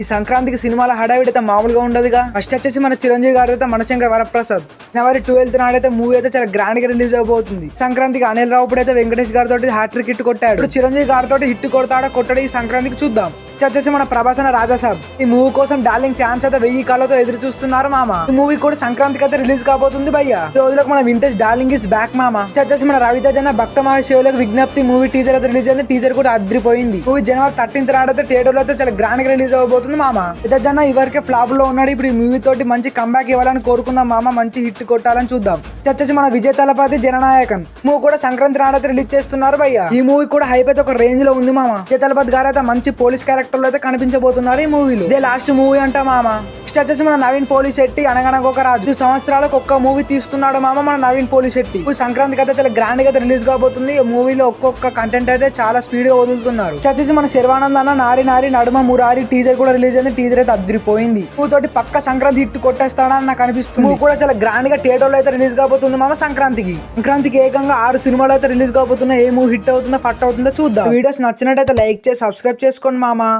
ఈ సంక్రాంతికి సినిమాల హడావిడి అయితే మామూలుగా ఉండదుగా. ఫస్ట్ వచ్చేసి మన చిరంజీవి గారు అయితే మనశంకర్ వరప్రసాద్ జనవరి 12th నాడైతే మూవీ అయితే చాలా గ్రాండ్ గా రిలీజ్ అవబోతుంది. సంక్రాంతికి అనిల్ రావుపూడి అయితే వెంకటేష్ గారితో హ్యాట్రిక్ హిట్ కొట్టాడు. ఇప్పుడు చిరంజీవి గారితో హిట్ కొడతాడా కొట్టాడు ఈ సంక్రాంతికి చూద్దాం. వచ్చేసి మన ప్రభాస్ అన్న రాజాసాబ్ ఈ మూవీ కోసం డార్లింగ్ ఫ్యాన్స్ అయితే 1000 కాళ్ళతో ఎదురు చూస్తున్నారు మామ. ఈ మూవీ కూడా సంక్రాంతికి అయితే రిలీజ్ కాబోతుంది భయ్య. ఈ రోజులకు మన వింటేజ్ డార్లింగ్ ఇస్ బ్యాక్ మామ. వచ్చేసి మన రవితేజ అన్న భక్త మహాశివులకు విజ్ఞప్తి మూవీ టీజర్ అయితే రిలీజ్ అయింది. టీజర్ కూడా అద్రిపోయింది. మూవీ జనవరి 13th నాడైతే థియేటర్ లో అయితే చాలా గ్రాండ్ గా రిలీజ్ అవబోతుంది మామ. రవితేజ అన్న ఇవరకే ఫ్లాప్ లో ఉన్నాడు. ఇప్పుడు ఈ మూవీ తోటి మంచి కంబ్యాక్ ఇవ్వాలని కోరుకుందాం మామ. మంచి హిట్ కొట్టాలని చూద్దాం. వచ్చేసి మన విజయ్ తలపతి జననాయకన్ మూవీ కూడా సంక్రాంతి నాడైతే రిలీజ్ చేస్తున్నారు భయ్య. ఈ మూవీ కూడా హైప్ అయితే ఒక రేంజ్ లో ఉంది మామ. విజయ్ తలపతి గారు అయితే మంచి పోలీస్ క్యారెక్టర్ లో అయితే కనిపించబోతున్నారు ఈ మూవీలో. ఇదే లాస్ట్ మూవీ అంట మామ. నెక్స్ట్ వచ్చేసి మన నవీన్ పోలిశెట్టి అనగనగా ఒక రాజు 5 సంవత్సరాలకు ఒక్క మూవీ తీస్తున్నాడు మామ మన నవీన్ పోలిశెట్టి. సంక్రాంతికి అయితే చాలా గ్రాండ్ గా రిలీజ్ కాబోతుంది. ఈ మూవీలో ఒక్కొక్క కంటెంట్ అయితే చాలా స్పీడ్ గా వదులుతున్నారు. వచ్చేసి మన శర్వానంద్ అన్న నారి నారి నడుమ మురారి టీజర్ కూడా రిలీజ్ అయింది. టీజర్ అయితే అదిరిపోయింది. మూవీ తోటి పక్క సంక్రాంతి హిట్ కొట్టేస్తాడని నాకు అనిపిస్తుంది. మూవీ కూడా చాలా గ్రాండ్ గా థియేటర్ లో అయితే రిలీజ్ కాబోతుంది మామ. సంక్రాంతికి ఏకంగా 6 సినిమాలు అయితే రిలీజ్ కాబోతున్నాయి. ఏ మూవీ హిట్ అవుతుందో ఫట్ అవుతుందో చూద్దాం. వీడియోస్ నచ్చినట్టయితే లైక్ చేసి సబ్స్క్రైబ్ చేసుకోండి మామ.